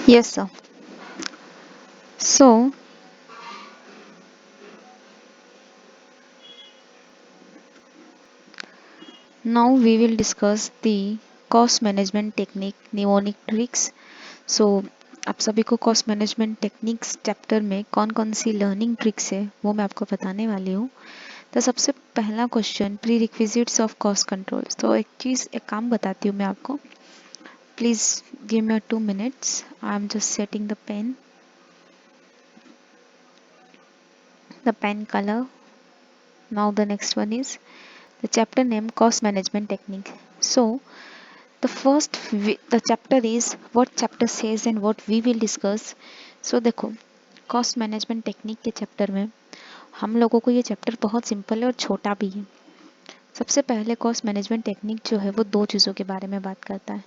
Yes, sir. So now we will discuss the cost management technique, mnemonic tricks. So आप सभी को cost management techniques chapter में कौन कौन सी लर्निंग ट्रिक्स है वो मैं आपको बताने वाली हूँ। तो सबसे पहला question pre requisites of cost control. तो एक काम बताती हूँ मैं आपको। Please give me 2 minutes. I am just setting the pen colour. Now the next one is the chapter name cost management technique. So the chapter is what chapter says and what we will discuss. So देखो cost management technique के chapter में हम लोगों को ये chapter बहुत simple है और छोटा भी है। सबसे पहले कॉस्ट मैनेजमेंट टेक्निक जो है वो दो चीज़ों के बारे में बात करता है,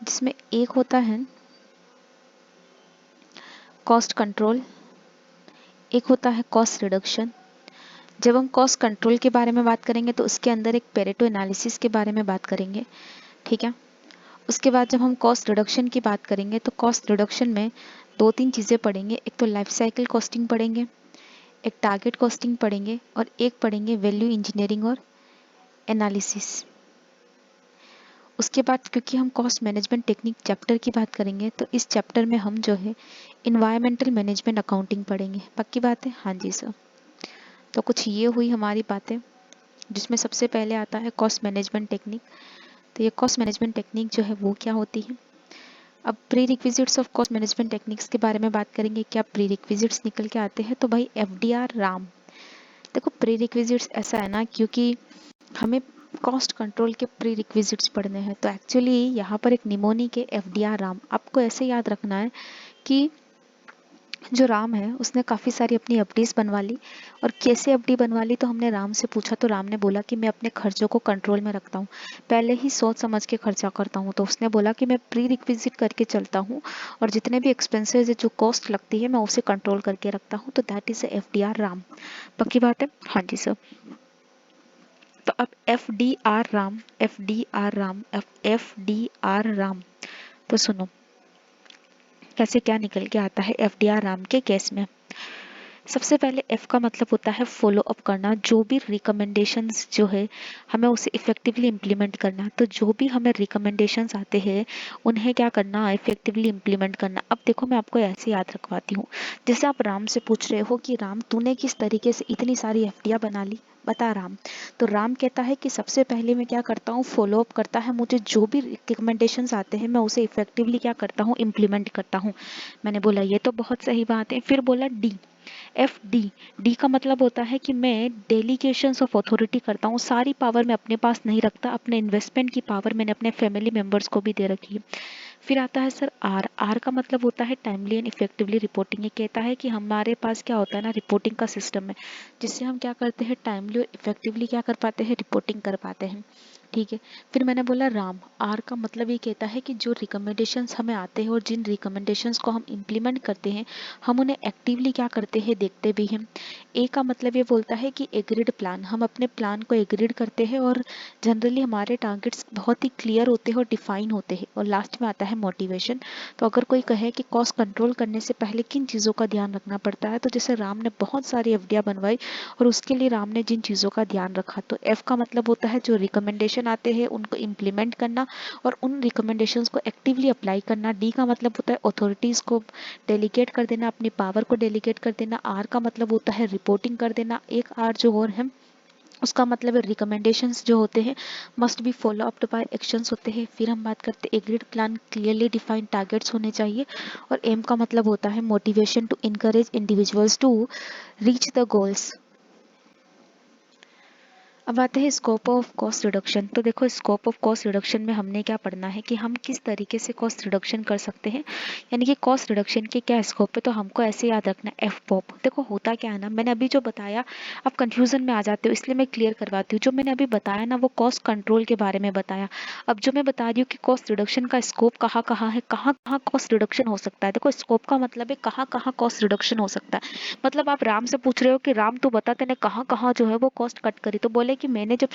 जिसमें एक होता है कॉस्ट कंट्रोल, एक होता है कॉस्ट रिडक्शन। जब हम कॉस्ट कंट्रोल के बारे में बात करेंगे तो उसके अंदर एक पेरेटो एनालिसिस के बारे में बात करेंगे, ठीक है। उसके बाद जब हम कॉस्ट रिडक्शन की बात करेंगे तो कॉस्ट रिडक्शन में दो तीन चीज़ें पढ़ेंगे। एक तो लाइफ साइकिल कॉस्टिंग पढ़ेंगे, एक टारगेट कॉस्टिंग पढ़ेंगे और एक पढ़ेंगे वैल्यू इंजीनियरिंग और एनालिसिस। उसके बाद क्योंकि हम कॉस्ट मैनेजमेंट टेक्निक चैप्टर की बात करेंगे तो इस चैप्टर में हम जो है इन्वायरमेंटल मैनेजमेंट अकाउंटिंग पढ़ेंगे। पक्की बात है? हाँ जी सर। तो कुछ ये हुई हमारी बातें, जिसमें सबसे पहले आता है कॉस्ट मैनेजमेंट टेक्निक। तो ये कॉस्ट मैनेजमेंट टेक्निक जो है वो क्या होती है। अब pre requisites of cost management techniques के बारे में बात करेंगे। क्या प्री रिक्विजिट्स निकल के आते हैं? तो भाई एफडीआर राम। देखो प्री रिक्विजिट्स ऐसा है ना, क्योंकि हमें कॉस्ट कंट्रोल के प्री रिक्विजिट्स पढ़ने हैं, तो एक्चुअली यहाँ पर एक निमोनी के एफडीआर राम आपको ऐसे याद रखना है कि जो राम है उसने काफ़ी सारी अपनी एफडीज बनवा ली। और कैसे एफडी बनवा ली, तो हमने राम से पूछा तो राम ने बोला कि मैं अपने खर्चों को कंट्रोल में रखता हूँ, पहले ही सोच समझ के खर्चा करता हूँ। तो उसने बोला कि मैं प्री रिक्विजिट करके चलता हूँ और जितने भी एक्सपेंसेस है, जो कॉस्ट लगती है, मैं उसे कंट्रोल करके रखता हूँ। तो दैट इज एफडीआर राम। पक्की बात है? हाँ जी सर। तो अब एफ डी आर राम। तो सुनो कैसे क्या निकल के आता है एफडीआर राम के केस में। सबसे पहले एफ का मतलब होता है फॉलो अप करना। जो भी रिकमेंडेशंस जो है हमें उसे इफेक्टिवली इम्प्लीमेंट करना। तो जो भी हमें रिकमेंडेशंस आते हैं उन्हें क्या करना, इफेक्टिवली इम्प्लीमेंट करना। अब देखो मैं आपको ऐसे याद रखवाती हूँ। जैसे आप राम से पूछ रहे हो कि राम तूने किस तरीके से इतनी सारी एफडियां बना ली, बता राम। तो राम कहता है कि सबसे पहले मैं क्या करता हूँ, फॉलो अप करता है। मुझे जो भी रिकमेंडेशंस आते हैं मैं उसे इफेक्टिवली क्या करता हूँ, इम्प्लीमेंट करता हूँ। मैंने बोला ये तो बहुत सही बात है। फिर बोला डी, एफ डी। डी का मतलब होता है कि मैं डेलीगेशंस ऑफ अथॉरिटी करता हूँ। सारी पावर मैं अपने पास नहीं रखता, अपने इन्वेस्टमेंट की पावर मैंने अपने फैमिली मेंबर्स को भी दे रखी है। फिर आता है सर आर। आर का मतलब होता है टाइमली एंड इफेक्टिवली रिपोर्टिंग। ये कहता है कि हमारे पास क्या होता है ना, रिपोर्टिंग का सिस्टम है, जिससे हम क्या करते हैं, टाइमली और इफेक्टिवली क्या कर पाते हैं, रिपोर्टिंग कर पाते हैं। ठीक है। फिर मैंने बोला राम। आर का मतलब ये कहता है कि जो रिकमेंडेशंस हमें आते हैं और जिन रिकमेंडेशंस को हम इम्प्लीमेंट करते हैं, हम उन्हें एक्टिवली क्या करते हैं, देखते भी हैं। ए का मतलब ये बोलता है कि एग्रीड प्लान। हम अपने प्लान को एग्रीड करते हैं और जनरली हमारे टारगेट्स बहुत ही क्लियर होते हैं और डिफाइन होते हैं। और लास्ट में आता है मोटिवेशन। तो अगर कोई कहे कि कॉस्ट कंट्रोल करने से पहले किन चीज़ों का ध्यान रखना पड़ता है, तो जैसे राम ने बहुत सारी एफडियां बनवाई और उसके लिए राम ने जिन चीज़ों का ध्यान रखा, तो एफ का मतलब होता है जो रिकमेंडेशन आते हैं उनको इम्प्लीमेंट करना और उन रिकमेंडेशंस को एक्टिवली अप्लाई करना। डी का मतलब होता है अथॉरिटीज़ को डेलीगेट कर देना, अपनी पावर को डेलीगेट कर देना। आर का मतलब होता है रिपोर्टिंग कर देना। एक आर जो और है उसका मतलब है रिकमेंडेशंस जो होते हैं must be follow up by actions होते हैं। फिर हम बात करते हैं agreed plan, clearly defined targets होने चाहिए। और एम का मतलब होता है motivation to encourage individuals to reach the goals. अब आते हैं स्कोप ऑफ कॉस्ट रिडक्शन। तो देखो स्कोप ऑफ कॉस्ट रिडक्शन में हमने क्या पढ़ना है कि हम किस तरीके से कॉस्ट रिडक्शन कर सकते हैं, यानी कि कॉस्ट रिडक्शन के क्या स्कोप है। तो हमको ऐसे याद रखना है एफ पॉप। देखो होता क्या है ना, मैंने अभी जो बताया आप कंफ्यूजन में आ जाते हो, इसलिए मैं क्लियर करवाती हूँ। जो मैंने अभी बताया ना वो कॉस्ट कंट्रोल के बारे में बताया। अब जो मैं बता रही हूँ कि कॉस्ट रिडक्शन का स्कोप कहाँ कहाँ है, कहाँ कहाँ कॉस्ट रिडक्शन हो सकता है। देखो स्कोप का मतलब है कहाँ कहाँ कॉस्ट रिडक्शन हो सकता है। मतलब आप राम से पूछ रहे हो कि राम तू बता तेने कहाँ कहाँ जो है वो कॉस्ट कट करी, तो बोले कि मैंने जब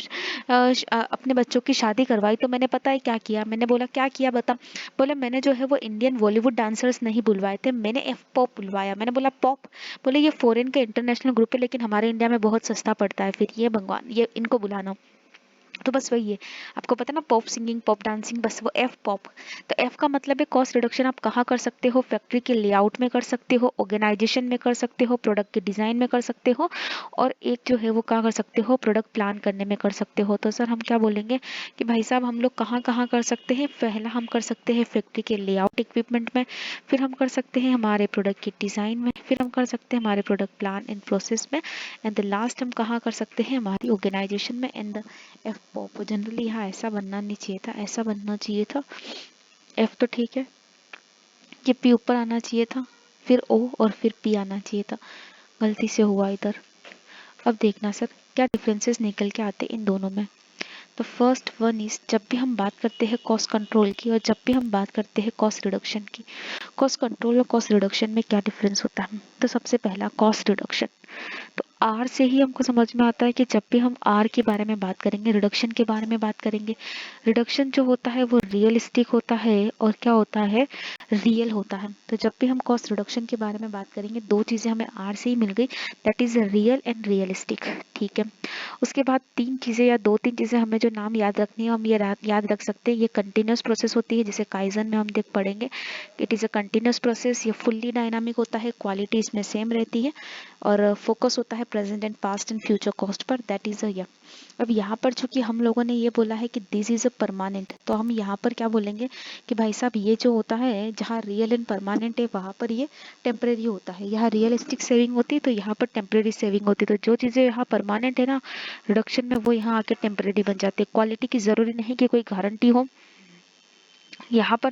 अपने बच्चों की शादी करवाई तो मैंने पता है क्या किया, मैंने बोला क्या किया बता, बोले मैंने जो है वो इंडियन बॉलीवुड डांसर्स नहीं बुलवाए थे, मैंने एफ पॉप बुलवाया। मैंने बोला पॉप, बोले ये फॉरेन का इंटरनेशनल ग्रुप है लेकिन हमारे इंडिया में बहुत सस्ता पड़ता है, फिर ये भगवान ये इनको बुलाना। तो बस वही है, आपको पता ना पॉप सिंगिंग पॉप डांसिंग, बस वो एफ पॉप। तो एफ का मतलब है कॉस्ट रिडक्शन। आप कहाँ कर सकते हो, फैक्ट्री के लेआउट में कर सकते हो, ऑर्गेनाइजेशन में कर सकते हो, प्रोडक्ट के डिजाइन में कर सकते हो, और एक जो है वो कहाँ कर सकते हो, प्रोडक्ट प्लान करने में कर सकते हो। तो सर हम क्या बोलेंगे कि भाई साहब हम लोग कहाँ कहाँ कर सकते हैं, पहला हम कर सकते हैं फैक्ट्री के लेआउट इक्विपमेंट में, फिर हम कर सकते हैं हमारे प्रोडक्ट के डिजाइन में, फिर हम कर सकते हैं हमारे प्रोडक्ट प्लान एंड प्रोसेस में, एंड द लास्ट हम कहाँ कर सकते हैं, हमारी ऑर्गेनाइजेशन में। एंड एफ पॉप जनरली यहाँ ऐसा बनना नहीं चाहिए था, ऐसा बनना चाहिए था। एफ तो ठीक है, ये पी ऊपर आना चाहिए था, फिर ओ और फिर पी आना चाहिए था, गलती से हुआ इधर। अब देखना सर क्या डिफरेंसेस निकल के आते इन दोनों में। तो फर्स्ट वन इज, जब भी हम बात करते हैं कॉस्ट कंट्रोल की और जब भी हम बात करते हैं कॉस्ट रिडक्शन की, कॉस्ट कंट्रोल और कॉस्ट रिडक्शन में क्या डिफरेंस होता है। तो सबसे पहला कॉस्ट रिडक्शन, तो आर से ही हमको समझ में आता है कि जब भी हम आर के बारे में बात करेंगे, रिडक्शन के बारे में बात करेंगे, रिडक्शन जो होता है वो रियलिस्टिक होता है और क्या होता है, रियल होता है। तो जब भी हम कॉस्ट रिडक्शन के बारे में बात करेंगे, दो चीजें हमें आर से ही मिल गई, that is real and realistic, ठीक है। उसके बाद तीन चीजें या दो तीन चीजें हमें जो नाम याद रखनी है, हम ये याद रख सकते हैं। ये कंटिन्यूस प्रोसेस होती है, जिसे काइजन में हम देख पढ़ेंगे, it is a continuous process. ये फुल्ली डायनामिक होता है, क्वालिटी इसमें सेम रहती है, और फोकस होता है present and past and future cost per, that is अ। अब यहाँ पर चूंकि हम लोगों ने ये बोला है कि दिस इज अ परमानेंट, तो हम यहाँ पर क्या बोलेंगे कि भाई साहब ये जो होता है, जहाँ रियल एंड परमानेंट है वहां पर ये टेम्परेरी होता है, यहाँ रियलिस्टिक सेविंग होती है तो यहाँ पर टेम्परेरी सेविंग होती है। तो जो चीजें यहाँ परमानेंट है ना रिडक्शन में, वो यहाँ आके टेम्परेरी बन जाती है। क्वालिटी की जरूरी नहीं कि कोई गारंटी हो, यहाँ पर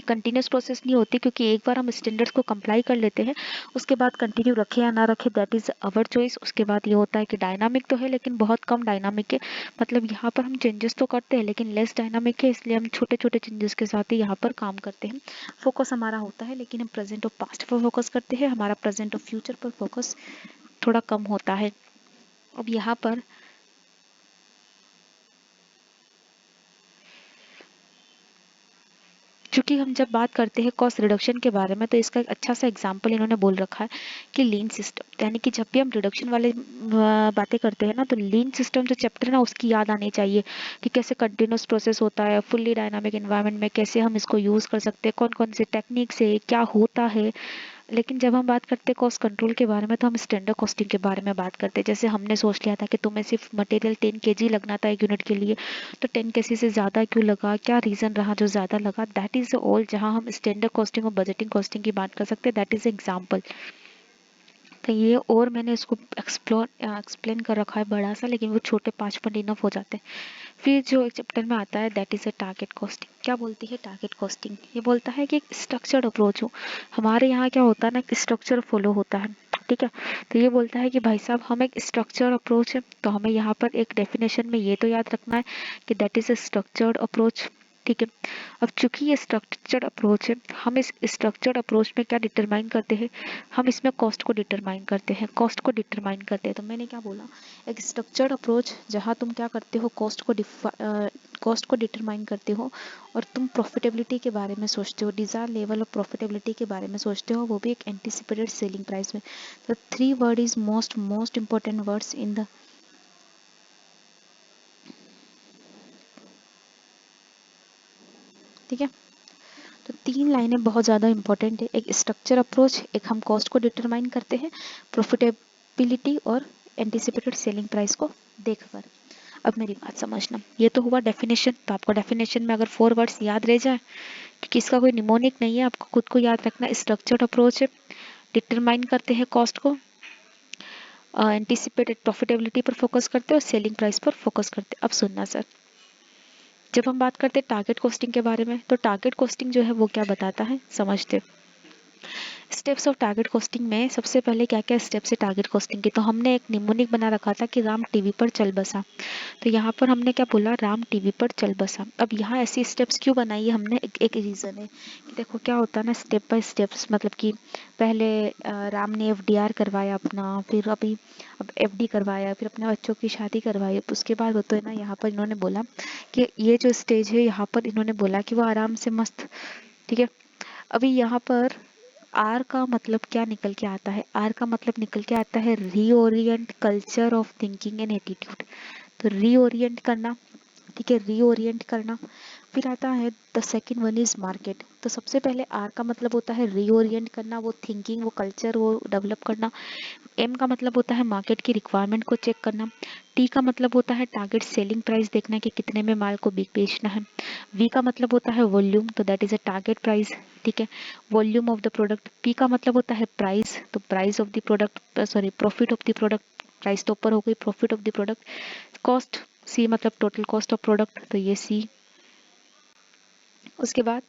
कंटिन्यूस प्रोसेस नहीं होती, क्योंकि एक बार हम स्टैंडर्ड्स को कंप्लाई कर लेते हैं, उसके बाद कंटिन्यू रखे या ना रखे दैट इज अवर चॉइस। उसके बाद ये होता है कि डायनामिक तो है लेकिन बहुत कम डायनामिक है, मतलब यहाँ पर हम चेंजेस तो करते हैं लेकिन लेस डायनामिक है, इसलिए हम छोटे छोटे चेंजेस के साथ ही यहाँ पर काम करते हैं। फोकस हमारा होता है लेकिन हम प्रेजेंट और पास्ट पर फोकस करते हैं, हमारा प्रेजेंट और फ्यूचर पर फोकस थोड़ा कम होता है। अब यहाँ पर चूंकि हम जब बात करते हैं कॉस्ट रिडक्शन के बारे में, तो इसका एक अच्छा सा एग्जांपल इन्होंने बोल रखा है कि लीन सिस्टम, यानी कि जब भी हम रिडक्शन वाले बातें करते हैं ना, तो लीन सिस्टम जो चैप्टर है ना उसकी याद आनी चाहिए कि कैसे कंटिन्यूस प्रोसेस होता है फुल्ली डायनामिक एनवायरनमेंट में, कैसे हम इसको यूज कर सकते हैं, कौन कौन से टेक्निक से क्या होता है। लेकिन जब हम बात करते हैं कॉस्ट कंट्रोल के बारे में, तो हम स्टैंडर्ड कॉस्टिंग के बारे में बात करते हैं। जैसे हमने सोच लिया था कि तुम्हें सिर्फ मटेरियल 10 kg लगना था एक यूनिट के लिए, तो 10 kg से ज़्यादा क्यों लगा, क्या रीज़न रहा जो ज़्यादा लगा, दैट इज़ ऑल जहाँ हम स्टैंडर्ड कॉस्टिंग और बजटिंग कॉस्टिंग की बात कर सकते हैं, दैट इज़ एग्जाम्पल। तो ये और मैंने इसको एक्सप्लेन कर रखा है बड़ा सा, लेकिन वो छोटे 5 पॉइंट इनफ हो जाते हैं। फिर जो एक चैप्टर में आता है that is a target costing. क्या बोलती है टारगेट कॉस्टिंग, ये बोलता है कि एक स्ट्रक्चर्ड अप्रोच हो। हमारे यहाँ क्या होता है ना, स्ट्रक्चर फॉलो होता है, ठीक है। तो ये बोलता है कि भाई साहब हम एक स्ट्रक्चर अप्रोच है, तो हमें यहाँ पर एक डेफिनेशन में ये तो याद रखना है कि that is a structured approach, ठीक है। अब चूंकि ये स्ट्रक्चर्ड अप्रोच है, हम इस स्ट्रक्चर्ड अप्रोच में क्या डिटरमाइन करते हैं, हम इसमें कॉस्ट को डिटरमाइन करते हैं, कॉस्ट को डिटरमाइन करते हैं। तो मैंने क्या बोला, एक स्ट्रक्चर्ड अप्रोच जहाँ तुम क्या करते हो, कॉस्ट को डिटरमाइन करते हो और तुम प्रॉफिटेबिलिटी के बारे में सोचते हो, डिजायर लेवल ऑफ प्रॉफिटेबिलिटी के बारे में सोचते हो, वो भी एक एंटिसिपेटेड सेलिंग प्राइस में। तो 3 word is most important words in the, ठीक है। तो 3 लाइनें बहुत ज़्यादा इंपॉर्टेंट है, एक स्ट्रक्चर अप्रोच, एक हम कॉस्ट को डिटरमाइन करते हैं, प्रॉफिटेबिलिटी और एंटिसिपेटेड सेलिंग प्राइस को देखकर। अब मेरी बात समझना, ये तो हुआ डेफिनेशन। तो आपको डेफिनेशन में अगर 4 वर्ड्स याद रह जाए, क्योंकि इसका कोई निमोनिक नहीं है, आपको खुद को याद रखना, स्ट्रक्चर्ड अप्रोच है, डिटरमाइन करते हैं कॉस्ट को, एंटिसिपेटेड प्रॉफिटेबिलिटी पर फोकस करते हैं और सेलिंग प्राइस पर फोकस करते हैं। अब सुनना सर, जब हम बात करते हैं टारगेट कॉस्टिंग के बारे में, तो टारगेट कॉस्टिंग जो है वो क्या बताता है समझते हैं। स्टेप्स ऑफ टारगेट कॉस्टिंग में सबसे पहले क्या क्या स्टेप्स है टारगेट कॉस्टिंग के, तो हमने एक निमोनिक बना रखा था कि राम टीवी पर चल बसा। तो यहाँ पर हमने क्या बोला, राम टीवी पर चल बसा। अब यहाँ ऐसी स्टेप्स क्यों बनाई है हमने, एक रीज़न है कि देखो क्या होता है ना, स्टेप बाय स्टेप्स, मतलब कि पहले राम ने एफडीआर करवाया अपना, फिर अब एफडी करवाया, फिर अपने बच्चों की शादी करवाई। उसके बाद वो तो है ना, यहाँ पर इन्होंने बोला कि ये जो स्टेज है यहाँ पर इन्होंने बोला कि वो आराम से मस्त, ठीक है। अभी यहाँ पर आर का मतलब क्या निकल के आता है, आर का मतलब निकल के आता है reorient culture of thinking and attitude. तो रीओरिएंट करना, ठीक है, रीओरिएंट करना। फिर आता है the second one is market. तो सबसे पहले आर का मतलब होता है रीओरिएंट करना, वो थिंकिंग, वो कल्चर, वो डेवलप करना। एम का मतलब होता है मार्केट की रिक्वायरमेंट को चेक करना। टी का मतलब होता है टारगेट सेलिंग प्राइस देखना कि कितने में माल को बेचना है। वी का मतलब होता है वॉल्यूम, तो that is a target price, ठीक है, volume of the product. P का मतलब होता है प्राइस, तो price of the product, sorry profit of the product, price तो ऊपर हो गई, profit of the product. Cost, C मतलब टोटल कॉस्ट ऑफ प्रोडक्ट, तो ये सी। उसके बाद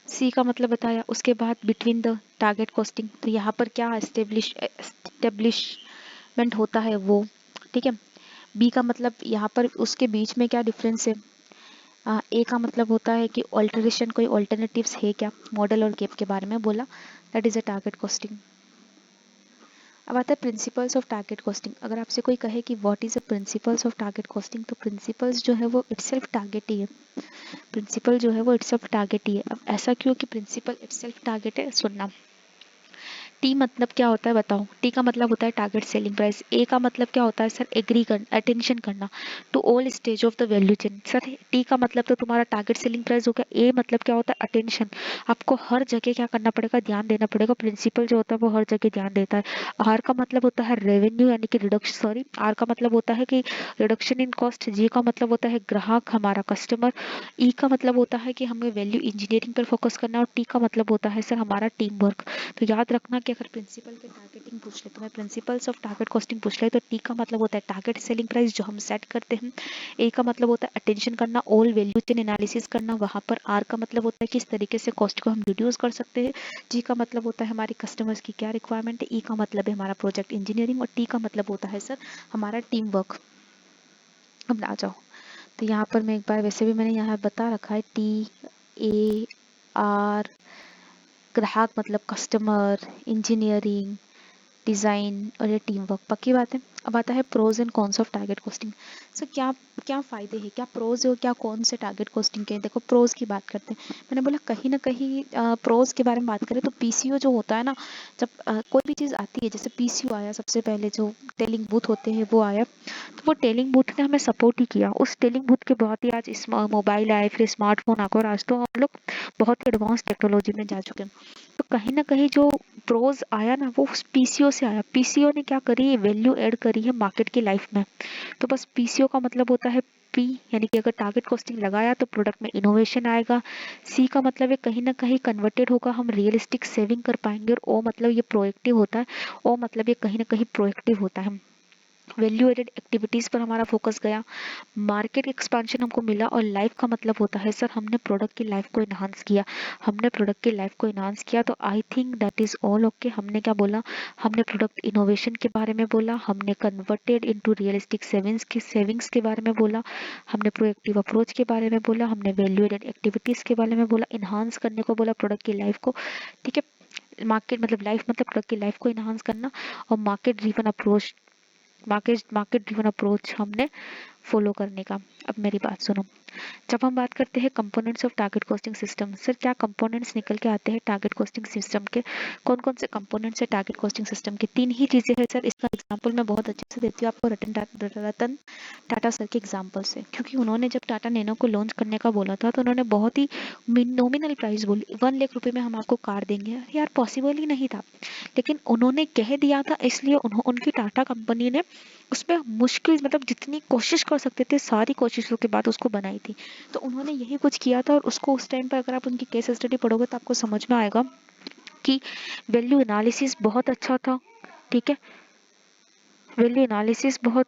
सी का मतलब बताया, उसके बाद बिटवीन द टारगेट कॉस्टिंग, तो यहाँ पर क्या एस्टेब्लिशमेंट होता है वो, ठीक है। बी का मतलब यहाँ पर उसके बीच में क्या डिफरेंस है। ए का मतलब होता है कि ऑल्टरेशन, कोई ऑल्टरनेटिव्स है क्या, मॉडल और गैप के बारे में बोला, that is a target costing. अब आता है प्रिंसिपल्स ऑफ टारगेट कॉस्टिंग। अगर आपसे कोई कहे कि what is the principles of target costing, तो प्रिंसिपल्स जो है वो इटसेल्फ टारगेट ही है। प्रिंसिपल जो है वो इटसेल्फ टारगेट ही है। अब ऐसा क्यों कि प्रिंसिपल इटसेल्फ टारगेट है, सुनना। टी मतलब क्या होता है बताओ, टी का मतलब होता है टारगेट सेलिंग प्राइस। ए का मतलब क्या होता है सर, एग्री करना, अटेंशन करना to all stage of the value chain. Sir T का मतलब तो तुम्हारा टारगेट सेलिंग प्राइस हो गया। ए मतलब क्या होता है, अटेंशन, आपको हर जगह क्या करना पड़ेगा, ध्यान देना पड़ेगा। प्रिंसिपल जो होता है वो हर जगह ध्यान देता है। आर का मतलब होता है रेवेन्यू, यानी कि रिडक्शन, सॉरी आर का मतलब होता है कि रिडक्शन इन कॉस्ट। जी का मतलब होता है ग्राहक, हमारा कस्टमर। ई का मतलब होता है कि हमें वैल्यू इंजीनियरिंग पर फोकस करना, और टी का मतलब होता है सर हमारा टीम वर्क। तो याद रखना कि अगर प्रिंसिपल के टारगेटिंग पूछ ले, तो मैं प्रिंसिपल्स ऑफ टारगेट कॉस्टिंग पूछ ले, तो टी का मतलब होता है टारगेट सेलिंग प्राइस जो हम सेट करते हैं। ए का मतलब होता है अटेंशन करना, ऑल वैल्यू चेन एनालिसिस करना वहां पर। आर का मतलब होता है किस तरीके से कॉस्ट को हम रिड्यूस कर सकते हैं। जी का मतलब होता है हमारे कस्टमर्स की क्या रिक्वायरमेंट है। ई का मतलब है हमारा प्रोजेक्ट इंजीनियरिंग, और टी का मतलब होता है सर हमारा टीम वर्क। अब आ जाओ, तो यहाँ पर मैं एक बार, वैसे भी मैंने यहाँ बता रखा है, टी, ए, आर, ग्राहक मतलब कस्टमर, इंजीनियरिंग, डिज़ाइन, और ये टीम वर्क, पक्की बात है। अब आता है pros and cons of target costing. So क्या क्या फ़ायदे हैं, क्या प्रोज है और क्या कौन से टारगेट कॉस्टिंग के। देखो प्रोज की बात करते हैं, मैंने बोला कहीं ना कहीं प्रोज के बारे में बात करें तो पीसीओ जो होता है ना, जब कोई भी चीज़ आती है, जैसे पीसीओ आया सबसे पहले, जो टेलिंग बूथ होते हैं वो आया, तो वो टेलिंग बूथ ने हमें सपोर्ट ही किया। उस टेलिंग बूथ के बहुत ही आज मोबाइल आए, फिर स्मार्टफोन आ गए, और आज तो हम लोग बहुत ही एडवांस टेक्नोलॉजी में जा चुके हैं। तो कहीं ना कहीं जो प्रोज आया ना, वो पीसीओ से आया। पीसीओ ने क्या करी, वैल्यू ऐड करी है मार्केट की लाइफ में। तो बस पीसीओ का मतलब होता है पी, यानी कि अगर टारगेट कॉस्टिंग लगाया तो प्रोडक्ट में इनोवेशन आएगा। सी का मतलब है कहीं ना कहीं कन्वर्टेड होगा, हम रियलिस्टिक सेविंग कर पाएंगे। और ओ मतलब ये प्रोएक्टिव होता है, ओ मतलब ये कहीं ना कहीं प्रोएक्टिव होता है, वैल्यू एडेड एक्टिविटीज पर हमारा फोकस गया। मार्केट एक्सपेंशन हमको मिला। और लाइफ का मतलब होता है सर हमने प्रोडक्ट की लाइफ को इन्हांस किया, हमने प्रोडक्ट की लाइफ को इन्हांस किया। तो I think that is all okay. हमने क्या बोला, हमने प्रोडक्ट इनोवेशन के बारे में बोला, हमने कन्वर्टेड इनटू रियलिस्टिक सेविंग्स के बारे में बोला, हमने प्रोएक्टिव अप्रोच के बारे में बोला, हमने वैल्यू एडेड एक्टिविटीज के बारे में बोला, इन्हांस करने को बोला प्रोडक्ट की लाइफ को, ठीक है। मार्केट मतलब लाइफ मतलब प्रोडक्ट की लाइफ को इन्हांस करना। और मार्केट ड्रिवन अप्रोच हमने फॉलो करने का। अब मेरी बात सुनो, जब हम बात करते हैं components of target costing system, sir क्या कंपोनेंट्स निकल के आते हैं टारगेट कॉस्टिंग सिस्टम के, कौन कौन से कंपोनेंट्स है टारगेट कॉस्टिंग सिस्टम के। तीन ही चीजें हैं सर। इसका एग्जांपल मैं बहुत अच्छे से देती हूँ आपको, रतन टाटा सर के एग्जांपल से। क्योंकि उन्होंने जब टाटा नैनो को लॉन्च करने का बोला था, तो उन्होंने बहुत ही नॉमिनल प्राइस बोली, 1 लाख रुपए में हम आपको कार देंगे। अरे यार पॉसिबल ही नहीं था, लेकिन उन्होंने कह दिया था, इसलिए उनकी टाटा कंपनी ने उसमें मुश्किल मतलब जितनी कोशिश कर सकते थे सारी कोशिशों के बाद उसको बनाई थी। तो उन्होंने यही कुछ किया था, और उसको उस टाइम पर अगर आप उनकी केस स्टडी पढ़ोगे तो आपको समझ में आएगा कि वैल्यू एनालिसिस बहुत अच्छा था, ठीक है, वैल्यू एनालिसिस बहुत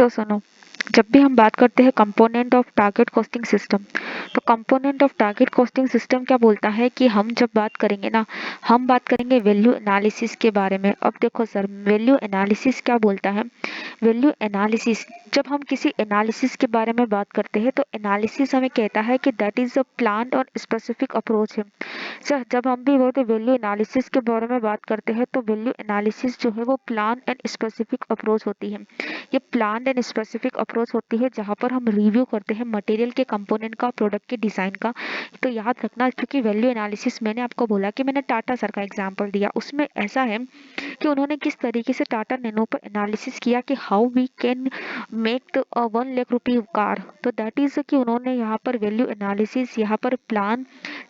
तो सुनो, जब भी हम बात करते हैं component of target costing system, तो component of target costing system क्या बोलता है कि हम जब बात करेंगे ना, हम बात करेंगे वैल्यू एनालिसिस के बारे में। अब देखो सर, वैल्यू एनालिसिस क्या बोलता है? वैल्यू एनालिसिस, जब हम किसी एनालिसिस के बारे में बात करते हैं तो एनालिसिस हमें कहता है कि दैट इज अ प्लान और स्पेसिफिक अप्रोच है। सर जब हम भी बोलते वैल्यू एनालिसिस के बारे में बात करते हैं तो वैल्यू एनालिसिस जो है वो प्लान एंड स्पेसिफिक अप्रोच होती है। ये प्लान एंड स्पेसिफिक अप्रोच होती है जहाँ पर हम रिव्यू करते हैं मटेरियल के कंपोनेंट का, प्रोडक्ट के डिजाइन का। तो याद रखना, क्योंकि वैल्यू एनालिसिस मैंने आपको बोला कि मैंने टाटा सर का एग्जांपल दिया, उसमें ऐसा है कि उन्होंने किस तरीके से टाटा नैनो पर एनालिसिस किया कि how we can make the 1 lakh rupee car. तो दैट इज कि उन्होंने यहाँ पर वैल्यू एनालिसिस, यहाँ पर प्लान,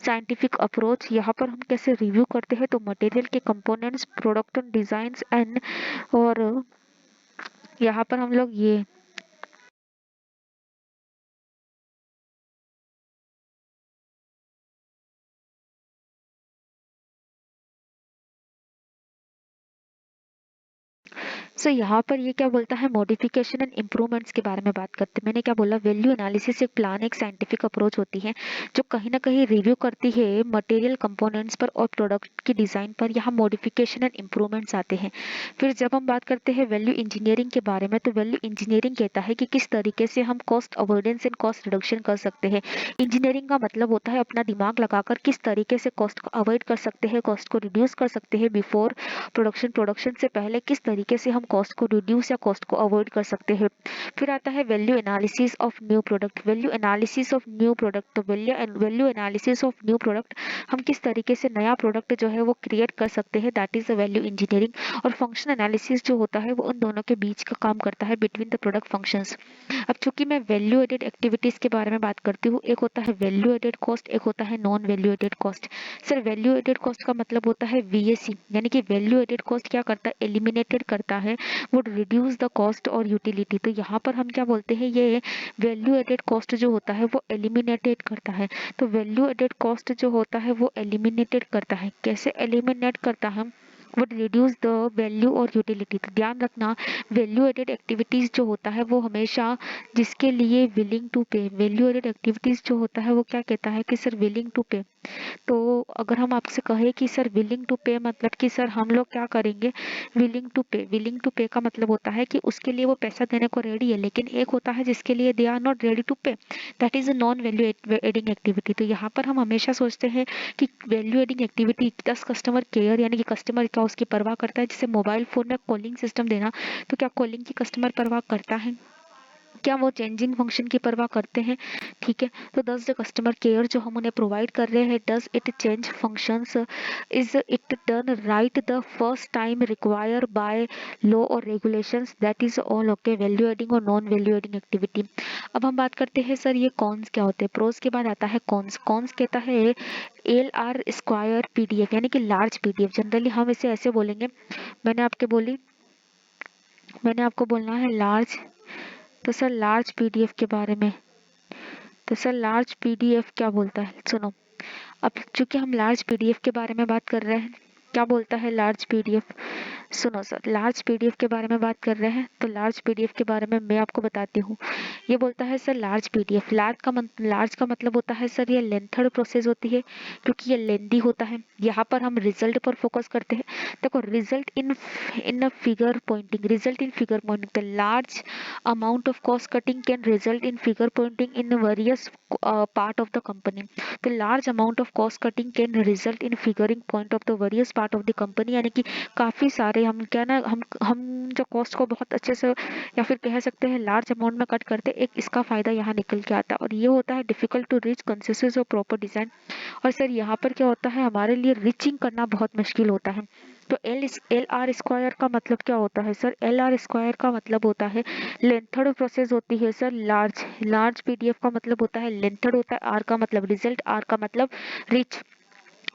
साइंटिफिक अप्रोच, यहाँ पर हम कैसे रिव्यू करते हैं तो मटेरियल के कंपोनेंट्स, प्रोडक्ट डिजाइन एंड, और यहाँ पर हम लोग ये यहाँ पर ये क्या बोलता है, मॉडिफिकेशन एंड इम्प्रूवमेंट्स के बारे में बात करते हैं। मैंने क्या बोला, वैल्यू एनालिसिस एक प्लान, एक साइंटिफिक अप्रोच होती है जो कहीं ना कहीं रिव्यू करती है मटेरियल कंपोनेंट्स पर और प्रोडक्ट की डिजाइन पर। यहाँ मॉडिफिकेशन एंड इम्प्रूवमेंट्स आते हैं। फिर जब हम बात करते हैं वैल्यू इंजीनियरिंग के बारे में, तो वैल्यू इंजीनियरिंग कहता है कि किस तरीके से हम cost avoidance and cost reduction कर सकते हैं। इंजीनियरिंग का मतलब होता है अपना दिमाग लगाकर किस तरीके से कॉस्ट को अवॉइड कर सकते हैं, कॉस्ट को रिड्यूस कर सकते हैं बिफोर प्रोडक्शन, प्रोडक्शन से पहले किस तरीके से हम कॉस्ट को रिड्यूस या कॉस्ट को अवॉइड कर सकते हैं। फिर आता है value analysis of new product, value analysis of new product. तो value analysis of new product, हम किस तरीके से नया प्रोडक्ट जो है वो क्रिएट कर सकते हैं, that is the value engineering. और फंक्शन एनालिसिस जो होता है वो उन दोनों के बीच का काम करता है, बिटवीन द प्रोडक्ट फंक्शंस। अब चूंकि मैं वैल्यू एडेड एक्टिविटीज के बारे में बात करती हूँ, एक होता है वैल्यू एडेड कॉस्ट, एक होता है non value added cost. Sir value added cost का मतलब होता है वीएसी, यानी कि वैल्यू एडेड कॉस्ट क्या करता है, एलिमिनेटेड करता है, वुड रिड्यूस द कॉस्ट और यूटिलिटी। तो यहाँ पर हम क्या बोलते हैं, ये वैल्यू एडेड कॉस्ट जो होता है वो एलिमिनेटेड करता है। तो वैल्यू एडेड कॉस्ट जो होता है वो एलिमिनेटेड करता है। कैसे एलिमिनेट करता है, वुड रिड्यूस द वैल्यू और यूटिलिटी। तो ध्यान रखना, वैल्यू एडेड एक्टिविटीज जो होता है वो हमेशा जिसके लिए विलिंग टू पे, वैल्यू एडेड एक्टिविटीज जो होता है वो क्या कहता है कि सर विलिंग टू पे। तो अगर हम आपसे कहें कि सर विलिंग टू पे मतलब कि सर हम लोग क्या करेंगे, विलिंग टू पे, विलिंग टू पे का मतलब होता है कि उसके लिए वो पैसा देने को रेडी है, लेकिन एक होता है जिसके लिए they are not ready to pay, that is a non value adding activity. तो यहाँ पर हम हमेशा सोचते हैं कि value adding activity does customer care, यानी कि कस्टमर क्या उसकी परवाह करता है। जैसे मोबाइल फोन में कॉलिंग सिस्टम देना, तो क्या कॉलिंग की कस्टमर परवाह करता है, क्या वो चेंजिंग फंक्शन की परवाह करते हैं? ठीक है, तो डज द कस्टमर केयर जो हम उन्हें प्रोवाइड कर रहे हैं, does it change functions, is it done right the first time require by law और regulations, that is all okay value adding और नॉन वैल्यू एडिंग एक्टिविटी। अब हम बात करते हैं सर ये कॉन्स क्या होते हैं। प्रोज के बाद आता है कॉन्स। कॉन्स कहता है एल आर स्क्वायर पीडीएफ, यानी कि लार्ज पीडीएफ, जनरली हम इसे ऐसे बोलेंगे, मैंने आपके बोली, मैंने आपको बोलना है लार्ज। तो सर लार्ज पीडीएफ के बारे में, तो सर लार्ज पीडीएफ क्या बोलता है, सुनो। अब चूंकि हम लार्ज पीडीएफ के बारे में बात कर रहे हैं, क्या बोलता है लार्ज पीडीएफ, सुनो सर, लार्ज पीडीएफ के बारे में बात कर रहे हैं तो लार्ज पीडीएफ के बारे में मैं आपको बताती हूँ। ये बोलता है सर लार्ज पीडीएफ, लार्ज का मतलब होता है सर ये लेंथड प्रोसेस होती है, क्योंकि ये लेंदी होता है। यहाँ पर हम रिजल्ट पर फोकस करते हैं। देखो result in in figure pointing, result in figure pointing, the large amount of cost cutting can result in figure pointing in various part of the company. The large amount of cost cutting can result in figuring point of the various part of the company, यानी कि काफी सारे हम क्या ना, हम जो cost को बहुत अच्छे से या फिर कह सकते हैं लार्ज अमाउंट में कट करते, एक इसका फायदा यहाँ निकल के आता है। और ये होता है डिफिकल्ट टू रीच कंसेंसस और प्रॉपर डिजाइन। और सर यहाँ पर क्या होता है, हमारे लिए रीचिंग करना बहुत मुश्किल होता है। तो एल आर स्क्वायर का मतलब क्या होता है सर, एल आर स्क्वायर का मतलब होता है लेंथड प्रोसेस होती है सर लार्ज। लार्ज पीडीएफ का मतलब होता है लेंथड होता है, आर का मतलब रिजल्ट, आर का मतलब रिच।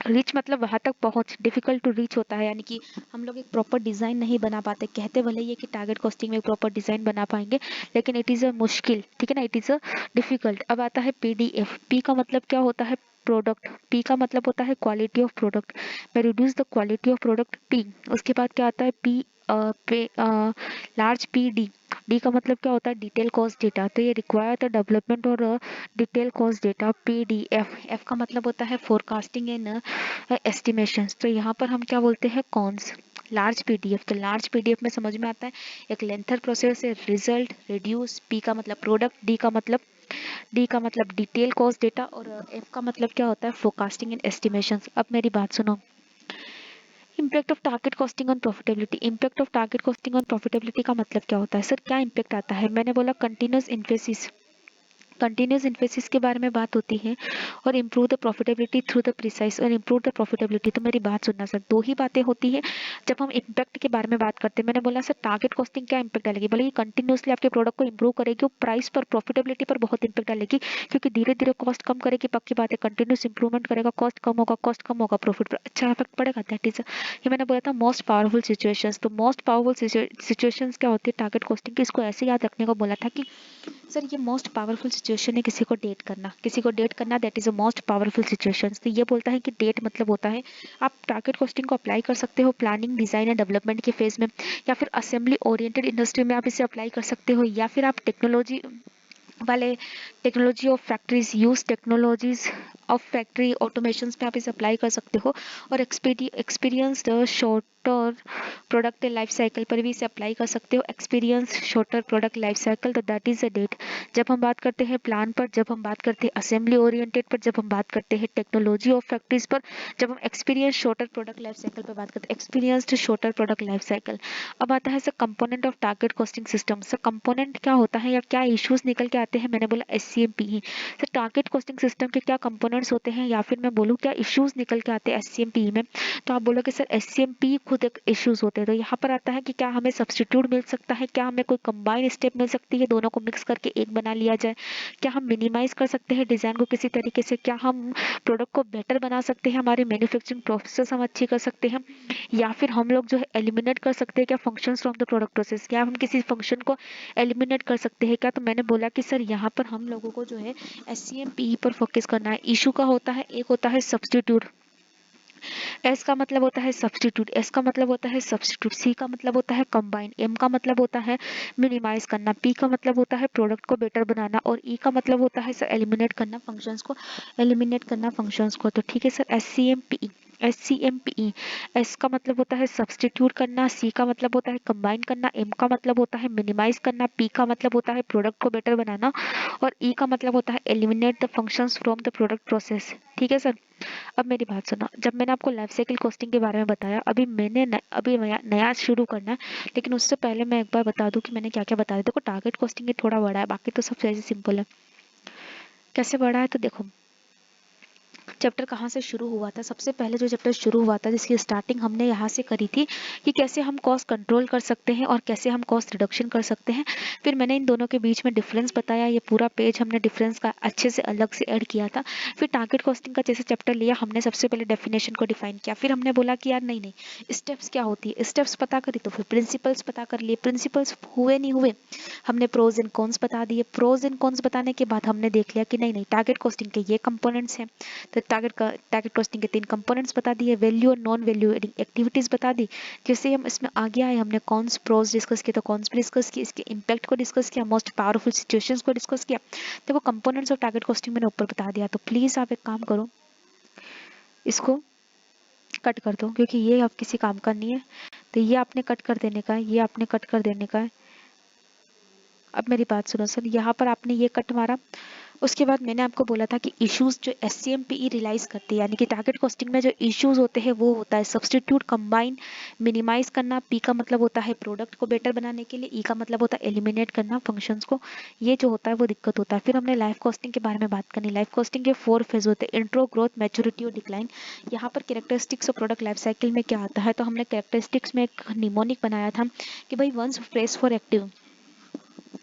रिच मतलब वहां तक पहुंच, डिफिकल्ट टू रीच होता है, यानी कि हम लोग एक प्रॉपर डिजाइन नहीं बना पाते। कहते भले ये कि टारगेट कॉस्टिंग में प्रॉपर डिजाइन बना पाएंगे, लेकिन इट इज अ मुश्किल, ठीक है ना, इट इज अ डिफिकल्ट। अब आता है पीडीएफ। पी का मतलब क्या होता है, प्रोडक्ट। पी का मतलब होता है क्वालिटी ऑफ प्रोडक्ट, मैं reduce the quality of product P. उसके बाद क्या आता है पी पे लार्ज पी डी, डी का मतलब क्या होता है, डिटेल कॉस्ट डेटा, तो ये रिक्वायर द डेवलपमेंट और detail cost data PDF. F का मतलब होता है फोरकास्टिंग एंड एस्टिमेशंस, तो यहाँ पर हम क्या बोलते हैं, कॉन्स। लार्ज पीडीएफ, तो लार्ज पीडीएफ में समझ में आता है एक लेंथर प्रोसेस है, रिजल्ट, रिड्यूस, पी का मतलब प्रोडक्ट, डी का मतलब डिटेल कॉस्ट डेटा, और एफ का मतलब क्या होता है, फोरकास्टिंग एंड एस्टिमेशंस। अब मेरी बात सुनो, impact of target costing on profitability. Impact of target costing on profitability का मतलब क्या होता है सर, क्या इम्पैक्ट आता है। मैंने बोला कंटिन्यूस इन्फेसिस के बारे में बात होती है, और improve the profitability through the precise, और इम्प्रूव द प्रॉफिटेबिलिटी। तो मेरी बात सुनना सर, दो ही बातें होती है जब हम इम्पैक्ट के बारे में बात करते हैं। मैंने बोला सर टारगेट कॉस्टिंग क्या इम्पैक्ट डालेगी, बोले ये कंटिन्यूसली आपके प्रोडक्ट को इंप्रूव करेगी, और प्राइस पर प्रॉफिटेबिलिटी पर बहुत इम्पैक्ट डालेगी, क्योंकि धीरे धीरे कॉस्ट कम करेगी, पक्की बात है, कंटिन्यूस इंप्रूवमेंट करेगा, कॉस्ट कम होगा, प्रॉफिट पर अच्छा इफेक्ट पड़ेगा। दैट इज ये मैंने बोला था मोस्ट पावरफुल सिचुएशंस। तो मोस्ट पावरफुल सिचुएशंस क्या होती है टारगेट कॉस्टिंग की, इसको ऐसे याद रखने को बोला था कि सर ये मोस्ट पावरफुल सिचुएशन है, किसी को डेट करना, that is a most powerful situation. तो ये बोलता है कि डेट मतलब होता है आप टारगेट कॉस्टिंग को अप्लाई कर सकते हो प्लानिंग, डिजाइन एंड डेवलपमेंट के फेज में, या फिर असेंबली ओरिएंटेड इंडस्ट्री में आप इसे अप्लाई कर सकते हो, या फिर आप वाले technology of factories use technologies of factory automation पे आप इसे अप्लाई कर सकते हो, और experienced shorter product life cycle पर भी इसे अप्लाई कर सकते हो, experience shorter product life cycle. तो दैट इज द डेट जब हम बात करते हैं प्लान पर, जब हम बात करते हैं असेंबली ओरिएंटेड पर, जब हम बात करते हैं टेक्नोलॉजी ऑफ फैक्ट्रीज पर, जब हम experience shorter product life cycle पर बात करते हैं, experienced shorter product life cycle. अब आता है sir component of target costing system. Sir component क्या होता है या क्या इश्यूज निकल के आते हैं, मैंने बोला एससीएमपीई। सर टारगेट कॉस्टिंग सिस्टम के क्या कंपोनेंट्स होते हैं, या फिर मैं बोलूँ क्या इश्यूज निकल के आते हैं एससीएमपीई में, तो आप बोलोगे सर एससीएमपीई खुद एक इश्यूज होते हैं। तो यहाँ पर आता है कि क्या हमें सब्स्टिट्यूट मिल सकता है, क्या हमें कोई कंबाइन स्टेप मिल सकती है, दोनों को मिक्स करके एक बना लिया जाए, क्या हम मिनिमाइज कर सकते हैं डिजाइन को किसी तरीके से, क्या हम प्रोडक्ट को बेटर बना सकते हैं, हमारी मैन्युफैक्चरिंग प्रोसेस हम अच्छी कर सकते हैं, या फिर हम लोग जो है एलिमिनेट कर सकते हैं क्या functions from the product process, क्या हम किसी फंक्शन को एलिमिनेट कर सकते हैं क्या। तो मैंने बोला कि सर यहाँ पर हम लोगों को जो है एससीएमपी पर फोकस करना है। इशू का होता है, एक होता है सब्स्टिट्यूट, एस का मतलब होता है सब्स्टिट्यूट, एस का मतलब होता है सब्स्टिट्यूट, सी का मतलब होता है कंबाइन, एम का मतलब होता है मिनिमाइज करना, पी का मतलब होता है प्रोडक्ट को बेटर बनाना, और ई का मतलब होता है सर एलिमिनेट करना फंक्शंस को। तो ठीक है sir S C M P E, S का मतलब होता है सब्स्टिट्यूट करना, सी का मतलब होता है कंबाइन करना, एम का मतलब होता है मिनिमाइज करना, पी का मतलब होता है प्रोडक्ट को बेटर बनाना, और ई का मतलब होता है eliminate the functions from the product process. ठीक है सर। अब मेरी बात सुना, जब मैंने आपको लाइफ साइकिल कॉस्टिंग के बारे में बताया, अभी नया शुरू करना है, लेकिन उससे पहले मैं एक बार बता दूं कि मैंने क्या क्या बताया। देखो टारगेट कॉस्टिंग ये थोड़ा बड़ा है, बाकी तो सब ऐसे सिंपल है। कैसे बड़ा है तो देखो, चैप्टर कहाँ से शुरू हुआ था, सबसे पहले जो चैप्टर शुरू हुआ था जिसकी स्टार्टिंग हमने यहाँ से करी थी कि कैसे हम कॉस्ट कंट्रोल कर सकते हैं और कैसे हम कॉस्ट रिडक्शन कर सकते हैं। फिर मैंने इन दोनों के बीच में डिफरेंस बताया, ये पूरा पेज हमने डिफरेंस का अच्छे से अलग से ऐड किया था। फिर टारगेट कॉस्टिंग का जैसे चैप्टर लिया, हमने सबसे पहले डेफिनेशन को डिफाइन किया, फिर हमने बोला कि यार नहीं स्टेप्स क्या होती है, स्टेप्स पता करी तो फिर प्रिंसिपल्स पता कर लिए, प्रिंसिपल्स हुए नहीं हुए, हमने प्रोज एंड कॉन्स बता दिए, प्रोज एंड कॉन्स बताने के बाद हमने देख लिया कि नहीं टारगेट कॉस्टिंग के ये कंपोनेंट्स हैं। तो टारगेट कॉस्टिंग के 3 कंपोनेंट्स बता दिए, वैल्यू और नॉन वैल्यू एडिंग एक्टिविटीज बता दी। जैसे हम इसमें आगे आए, हमने कॉन्स प्रोज डिस्कस किया, तो कॉन्स भी डिस्कस किया, इसके इम्पैक्ट को डिस्कस किया, मोस्ट पावरफुल सिचुएशंस को डिस्कस किया। तो वो कंपोनेंट्स ऑफ टारगेट कॉस्टिंग मैंने ऊपर बता दिया। तो प्लीज आप एक काम करो, इसको कट कर दो, क्योंकि ये अब किसी काम का नहीं है। तो ये आपने कट कर देने का है, ये आपने कट कर देने का है। अब मेरी बात सुनो सर, यहाँ पर आपने ये कट मारा, उसके बाद मैंने आपको बोला था कि इश्यूज जो एससीएमपीई रियलाइज करती है, यानी कि टारगेट कॉस्टिंग में जो इश्यूज होते हैं वो होता है सब्स्टिट्यूट, कंबाइन, मिनिमाइज करना, पी का मतलब होता है प्रोडक्ट को बेटर बनाने के लिए, ई का मतलब होता है एलिमिनेट करना फंक्शंस को, ये जो होता है वो दिक्कत होता है। फिर हमने लाइफ कॉस्टिंग के बारे में बात करनी। लाइफ कॉस्टिंग के 4 फेज होते हैं, इंट्रो, ग्रोथ, मैच्योरिटी और डिक्लाइन। यहाँ पर characteristics of product life cycle में क्या आता है, तो हमने कैरेक्टरिस्टिक्स में एक निमोनिक बनाया था कि भाई वंस प्लेस फॉर एक्टिव,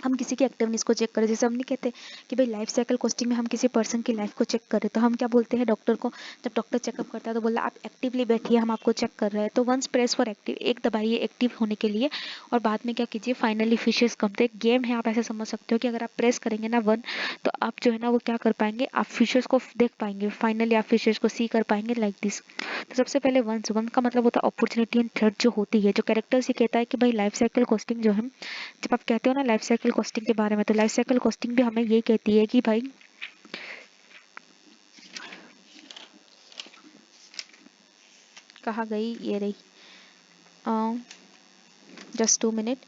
हम किसी की एक्टिवनेस को चेक करें, जैसे हम नहीं कहते कि भाई लाइफ साइकिल कॉस्टिंग में हम किसी पर्सन की लाइफ को चेक करें, तो हम क्या बोलते हैं डॉक्टर को, जब डॉक्टर चेकअप करता है तो बोला आप एक्टिवली बैठिए, हम आपको चेक कर रहे हैं। तो वंस प्रेस फॉर एक्टिव, एक दबाइए एक्टिव होने के लिए, और बाद में क्या कीजिए, फाइनली फिशेस कम। तो एक गेम है, आप ऐसे समझ सकते हो कि अगर आप प्रेस करेंगे ना वन, तो आप जो है ना वो क्या कर पाएंगे, आप फिशेस को देख पाएंगे, फाइनली आप फिशेस को सी कर पाएंगे लाइक दिस। तो सबसे पहले वंस, वन का मतलब होता है अपॉर्चुनिटी एंड थ्रेट जो होती है, जो कैरेक्टर्स ये कहता है कि भाई लाइफ साइकिल कॉस्टिंग जो है, जब आप कहते हो ना लाइफ साइकिल कॉस्टिंग के बारे में, तो लाइफ साइकिल कॉस्टिंग भी हमें ये कहती है कि भाई, कहाँ गई, ये रही, just 2 minute.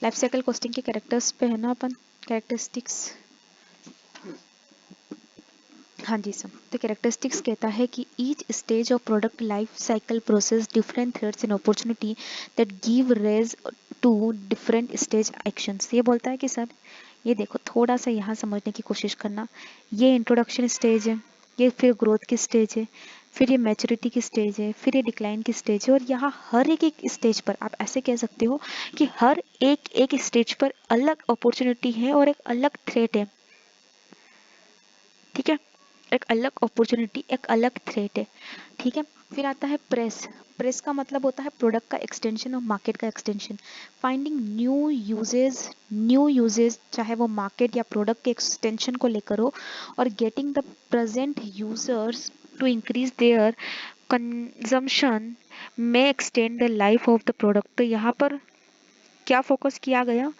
Life cycle costing के कैरेक्टर्स पे है ना अपन, कैरेक्टरिस्टिक्स, हाँ जी सर। तो कैरेक्टरिस्टिक्स कहता है कि each stage of product life cycle process different threads and opportunity that give rise to different stage actions. ये बोलता है कि सर ये देखो, थोड़ा सा यहाँ समझने की कोशिश करना, ये इंट्रोडक्शन स्टेज है, ये फिर ग्रोथ की स्टेज है, फिर ये मैच्योरिटी की स्टेज है, फिर ये डिक्लाइन की स्टेज है, और यहाँ हर एक एक स्टेज पर आप ऐसे कह सकते हो कि हर एक एक स्टेज पर अलग अपॉर्चुनिटी है और एक अलग थ्रेट है, ठीक है, एक अलग अपॉर्चुनिटी, एक अलग थ्रेट है, ठीक है। फिर आता है प्रेस। प्रेस का मतलब होता है प्रोडक्ट का एक्सटेंशन और मार्केट का एक्सटेंशन, फाइंडिंग न्यू यूजेस चाहे वो मार्केट या प्रोडक्ट के एक्सटेंशन को लेकर हो, और getting the present users to increase their consumption में extend the life of the product. तो यहाँ पर क्या फोकस किया गया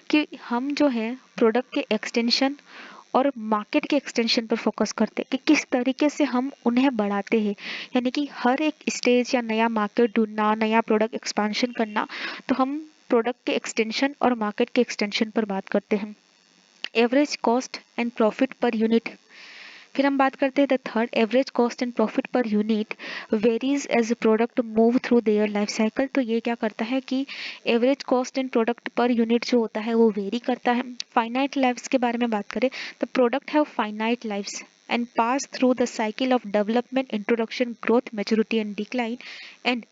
कि हम जो है प्रोडक्ट के एक्सटेंशन और मार्केट के एक्सटेंशन पर फोकस करते हैं कि किस तरीके से हम उन्हें बढ़ाते हैं, यानी कि हर एक स्टेज या नया मार्केट ढूंढना, नया प्रोडक्ट एक्सपांशन करना, तो हम प्रोडक्ट के एक्सटेंशन और मार्केट के एक्सटेंशन पर बात करते हैं। Average cost and profit per unit. फिर हम बात करते हैं the third, average cost and profit per unit varies as product move through their life cycle. तो ये क्या करता है कि average cost and product per unit जो होता है वो वेरी करता है। फाइनाइट लाइफ्स के बारे में बात करें तो product have finite lifes and pass through the cycle of development, introduction, growth, maturity and decline and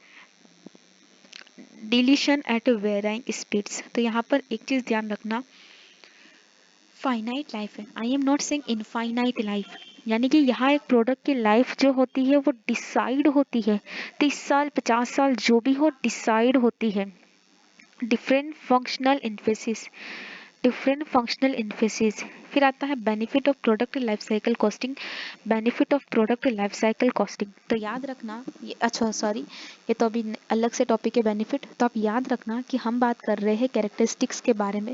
deletion at varying speeds। तो यहाँ पर एक चीज ध्यान रखना, फाइनाइट लाइफ है, I am not saying infinite life, यानी कि यहाँ एक प्रोडक्ट की लाइफ जो होती है वो डिसाइड होती है, 30 साल 50 साल जो भी हो डिसाइड होती है। Different functional emphasis, different functional emphasis. फिर आता है benefit of product life cycle costing. Benefit of product life cycle costing, तो याद रखना ये, अच्छा सॉरी, ये तो अभी अलग से टॉपिक है बेनिफिट, तो आप याद रखना कि हम बात कर रहे हैं कैरेक्टरिस्टिक्स के बारे में।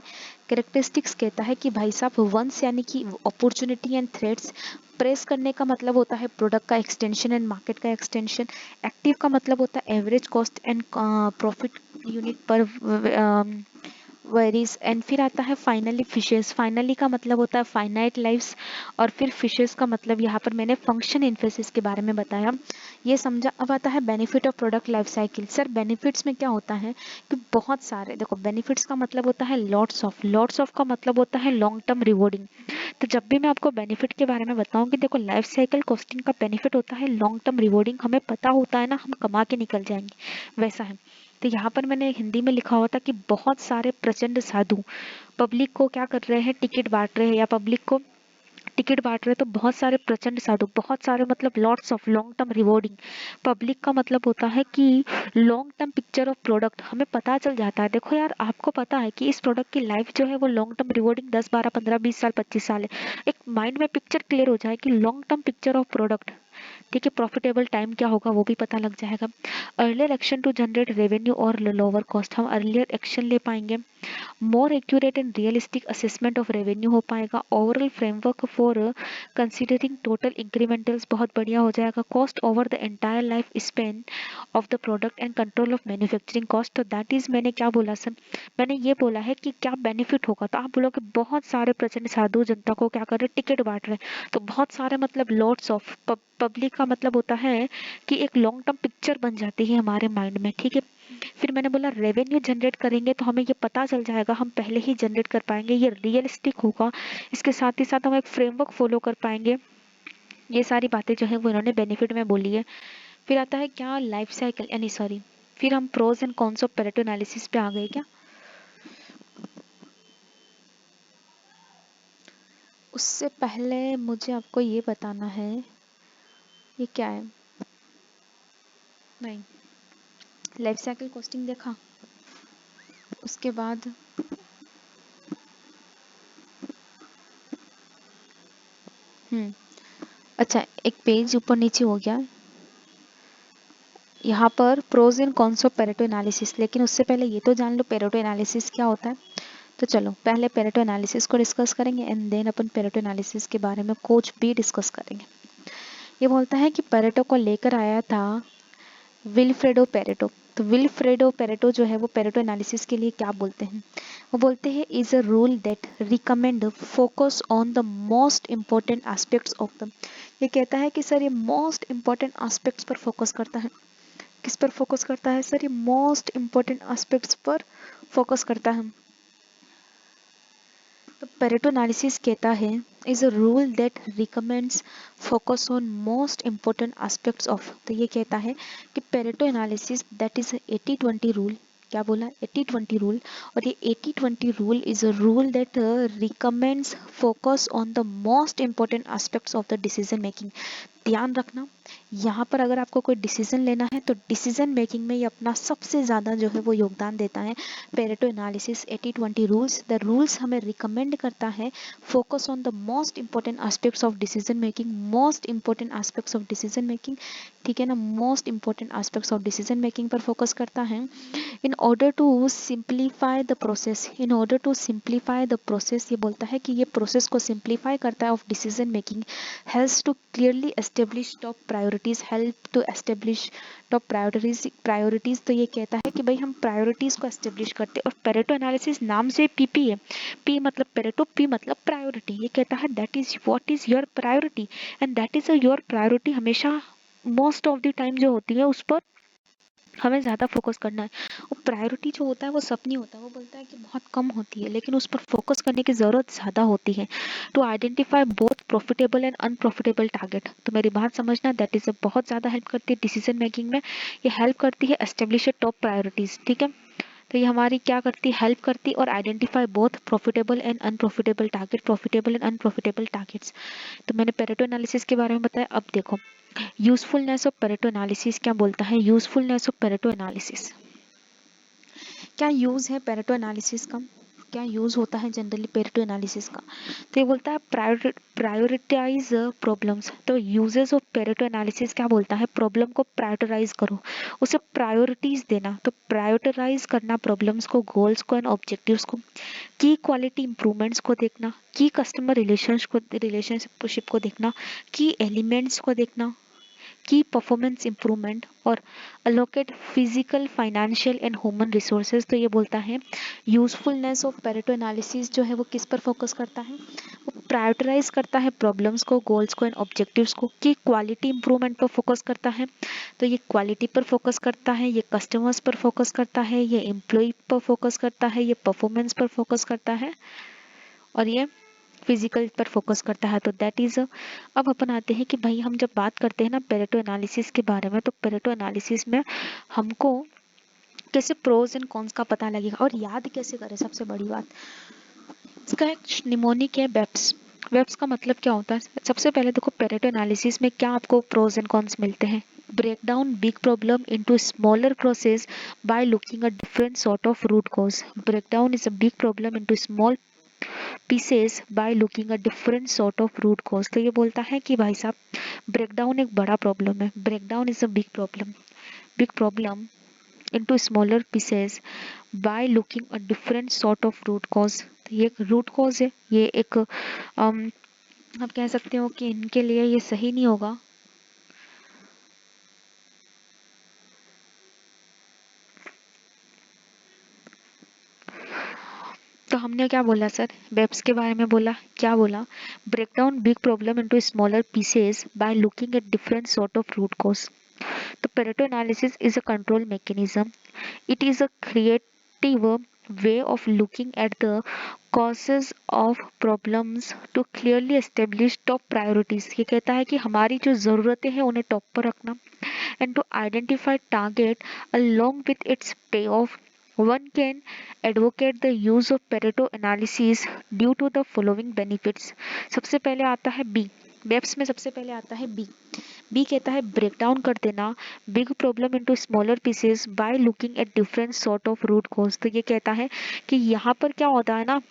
कैरेक्टरिस्टिक्स कहता है कि भाई साहब वंस यानी कि अपॉर्चुनिटी एंड थ्रेट्स, प्रेस करने का मतलब होता है प्रोडक्ट का एक्सटेंशन एंड मार्केट का एक्सटेंशन, एक्टिव का मतलब होता है average cost and profit unit पर वेरीज, एंड फिर आता है फाइनली फिशेस। फाइनली का मतलब होता है फाइनाइट लाइफ्स, और फिर फिशेस का मतलब यहाँ पर मैंने फंक्शन इन्फेसिस के बारे में बताया, ये समझा। अब आता है benefit of product life cycle. Sir benefits में क्या होता है कि बहुत सारे, देखो बेनिफिट्स का मतलब होता है लॉट्स ऑफ, लॉट्स ऑफ का मतलब होता है लॉन्ग टर्म रिवॉर्डिंग। तो जब भी मैं आपको बेनिफिट के बारे में बताऊं कि देखो लाइफ साइकिल कॉस्टिंग का बेनिफिट होता है लॉन्ग टर्म रिवॉर्डिंग, हमें पता होता है ना हम कमा के निकल जाएंगे, वैसा है। तो यहाँ पर मैंने हिंदी में लिखा हुआ था कि बहुत सारे प्रचंड साधु पब्लिक को क्या कर रहे हैं, टिकट बांट रहे हैं, या पब्लिक को टिकट बांट रहे हैं। तो बहुत सारे प्रचंड साधु, बहुत सारे मतलब lots of, long term rewarding. Public का मतलब होता है कि long term picture of product, हमें पता चल जाता है, देखो यार आपको पता है कि इस प्रोडक्ट की लाइफ जो है वो लॉन्ग टर्म रिवॉर्डिंग 10 12 15 20 साल 25 साल है। एक माइंड में पिक्चर क्लियर हो जाए कि long term picture of product, ठीक है, प्रॉफिटेबल टाइम क्या होगा वो भी पता लग जाएगा। Earlier action to generate revenue और लोअर कॉस्ट, हम अर्लियर एक्शन ले पाएंगे। More accurate and realistic assessment of revenue हो पाएगा। Overall framework for considering total incrementals बहुत बढ़िया हो जाएगा। Cost over the entire life span of the product and control of manufacturing cost. तो दैट इज, मैंने क्या बोला सर, मैंने ये बोला है कि क्या बेनिफिट होगा, तो आप बोलोगे बहुत सारे प्रचंड साधु जनता को क्या कर रहे हैं, टिकट बांट रहे हैं। तो बहुत सारे मतलब लॉट्स ऑफ, पब्लिक का मतलब होता है कि एक लॉन्ग टर्म पिक्चर बन जाती है हमारे माइंड में, ठीक है। फिर मैंने बोला रेवेन्यू जनरेट करेंगे तो हमें ये पता चल जाएगा, हम पहले ही जनरेट कर पाएंगे, ये रियलिस्टिक होगा। इसके साथ ही साथ हम एक फ्रेमवर्क फॉलो कर पाएंगे। ये सारी बातें जो है वो इन्होंने बेनिफिट में बोली है। फिर आता है क्या, लाइफ साइकिल यानी सॉरी, फिर हम pros and cons of Pareto analysis पे आ गए क्या। उससे पहले मुझे आपको ये बताना है, ये क्या है? नहीं, लाइफ साइकिल कॉस्टिंग देखा, उसके बाद अच्छा, एक पेज ऊपर नीचे हो गया, यहाँ पर pros and cons of Pareto analysis. लेकिन उससे पहले ये तो जान लो पेरेटो एनालिसिस क्या होता है। तो चलो पहले पेरेटो एनालिसिस को डिस्कस करेंगे एंड देन अपन पेरेटो एनालिसिस के बारे में कुछ भी डिस्कस करेंगे। ये बोलता है कि पेरेटो को लेकर आया था विल्फ्रेडो पेरेटो। तो विल्फ्रेडो पेरेटो जो है वो पेरेटो एनालिसिस के लिए क्या बोलते हैं? वो बोलते हैं is a rule that recommend focus on the most important aspects of the. ये कहता है कि सर ये मोस्ट इम्पोर्टेंट एस्पेक्ट्स पर फोकस करता है। किस पर फोकस करता है सर? ये मोस्ट इम्पोर्टेंट एस्पेक्ट्स पर फोकस करता है। तो पेरेटो एनालिसिस कहता है is a rule that recommends focus on most important aspects of. तो ये कहता है कि Pareto analysis that is 80-20 rule. क्या बोला? 80-20 रूल। और ये 80-20 rule is a rule that recommends focus on the most important aspects of the decision making. ध्यान रखना, यहाँ पर अगर आपको कोई डिसीजन लेना है तो डिसीजन मेकिंग में ये अपना सबसे ज़्यादा जो है वो योगदान देता है। Pareto analysis 80-20 rules, the rules हमें रिकमेंड करता है focus on the most important aspects of decision making, most important aspects of decision making, ठीक है ना, most important aspects of decision making पर फोकस करता है। In order to simplify the process, in order to simplify the process, ये बोलता है कि ये प्रोसेस को सिंप्लीफाई करता है of decision making, helps to clearly establish top priorities, help to establish top priorities. तो ये कहता है कि भाई हम प्रायोरिटीज को एस्टेब्लिश करते हैं। और पेरेटो एनालिसिस नाम से पीपी है, पी मतलब पेरेटो, पी मतलब प्रायोरिटी। ये कहता है that is what is your priority and that is your priority हमेशा मोस्ट ऑफ द टाइम जो होती है उस पर हमें ज़्यादा फोकस करना है। और प्रायोरिटी जो होता है वो सब नहीं होता, वो बोलता है कि बहुत कम होती है, लेकिन उस पर फोकस करने की ज़रूरत ज़्यादा होती है। To identify both profitable and unprofitable target. तो मेरी बात समझना, दैट इज़ बहुत ज़्यादा हेल्प करती है डिसीजन मेकिंग में। ये हेल्प करती है एस्टेब्लिश टॉप प्रायोरिटीज़, ठीक है। तो ये हमारी क्या करती है? हेल्प करती है और identify both profitable and unprofitable target, profitable and unprofitable targets. तो मैंने पेरेटो एनालिसिस के बारे में बताया। अब देखो यूजफुलनेस ऑफ पेरेटो एनालिसिस क्या बोलता है। यूजफुलनेस ऑफ पेरेटो एनालिसिस, क्या यूज है पेरेटो एनालिसिस का, क्या यूज होता है जनरली पेरेटो एनालिसिस का। तो ये बोलता है प्रायोरिटाइज प्रॉब्लम्स। तो यूजेस ऑफ पेरेटो एनालिसिस क्या बोलता है? प्रॉब्लम को प्रायोरिटाइज करो, उसे प्रायोरिटीज देना। तो प्रायोरिटाइज करना प्रॉब्लम्स को, गोल्स को एंड ऑब्जेक्टिव्स को, की क्वालिटी इंप्रूवमेंट्स को देखना, की कस्टमर रिलेशनशिप को देखना, की एलिमेंट्स को देखना, की परफॉर्मेंस इंप्रूवमेंट और allocate physical, financial and human resources. तो ये बोलता है यूजफुलनेस ऑफ पेरेटो एनालिसिस जो है वो किस पर फोकस करता है? वो प्रायोरिटाइज करता है प्रॉब्लम्स को, गोल्स को एंड ऑब्जेक्टिव्स को, की क्वालिटी इंप्रूवमेंट पर फोकस करता है। तो ये क्वालिटी पर फोकस करता है, ये कस्टमर्स पर फोकस करता है, ये एम्प्लॉय पर फोकस करता है, ये परफॉर्मेंस पर फोकस करता है और ये फिजिकल पर फोकस करता है। तो दैट इज। अब अपन आते हैं कि भाई हम जब बात करते हैं ना पेरेटो एनालिसिस के बारे में, तो पेरेटो एनालिसिस में हमको कैसे प्रोज एंड कॉन्स का पता लगेगा और याद कैसे करें, सबसे बड़ी बात। इसका एक निमोनिक है वेब्स। वेब्स का मतलब क्या होता है? सबसे पहले देखो पेरेटो एनालिसिस में क्या आपको प्रोज एंड कॉन्स मिलते हैं। Break down big problem into smaller process by looking at different sort of root cause. Breakdown is a big problem into small pieces by looking at different sort of root cause। तो ये बोलता है कि भाई साहब breakdown एक बड़ा problem है, breakdown is a big problem into smaller pieces by looking at different sort of root cause। तो ये एक रूट कॉज है, ये एक आप कह सकते हो कि इनके लिए ये सही नहीं होगा। तो हमने क्या बोला सर? वेब्स के बारे में बोला। क्या बोला? Break down big problem into smaller pieces by looking at different sort of root cause. तो Pareto analysis is a control mechanism. It is a creative way of looking at the causes of problems to clearly establish top priorities। ये कहता है कि हमारी जो ज़रूरतें हैं उन्हें टॉप पर रखना and to identify target along with its payoff One can advocate the use of Pareto analysis due to the following benefits. सबसे पहले आता है बी, बेप्स में सबसे पहले आता है बी। बी कहता है ब्रेक डाउन कर देना big problem into smaller pieces by looking at different sort of root cause. तो ये कहता है कि यहाँ पर क्या होता है ना,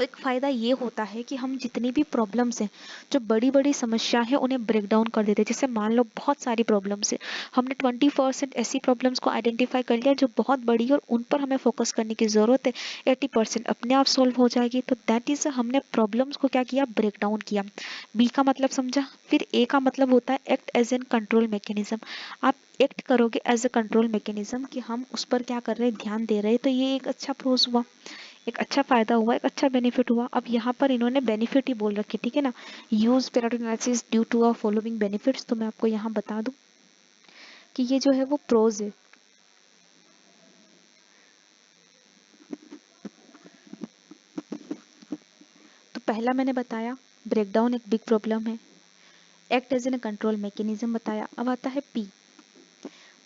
एक फायदा ये होता है कि हम जितनी भी प्रॉब्लम्स हैं, जो बड़ी बड़ी समस्या है, उन्हें ब्रेक डाउन कर देते हैं। जैसे मान लो बहुत सारी प्रॉब्लम्स है, हमने 20% ऐसी प्रॉब्लम्स को आइडेंटिफाई कर लिया जो बहुत बड़ी है और उन पर हमें फोकस करने की जरूरत है, 80% अपने आप सोल्व हो जाएगी। तो दैट इज हमने प्रॉब्लम्स को क्या किया, ब्रेक डाउन किया। बी का मतलब समझा। फिर ए का मतलब होता है act as an control mechanism. आप एक्ट करोगे एज अ कंट्रोल मैकेनिज्म कि हम उस पर क्या कर रहे हैं, ध्यान दे रहे हैं। तो ये एक अच्छा प्रोस हुआ, एक अच्छा फायदा हुआ, एक अच्छा बेनिफिट हुआ। अब यहाँ पर इन्होंने बेनिफिट ही बोल रखी, ठीक है ना, use Pareto analysis due to a following benefits. तो मैं आपको यहाँ बता दूं कि ये जो है वो प्रोज है। तो पहला मैंने बताया ब्रेकडाउन एक बिग प्रॉब्लम है, act as an control mechanism बताया। अब आता है पी,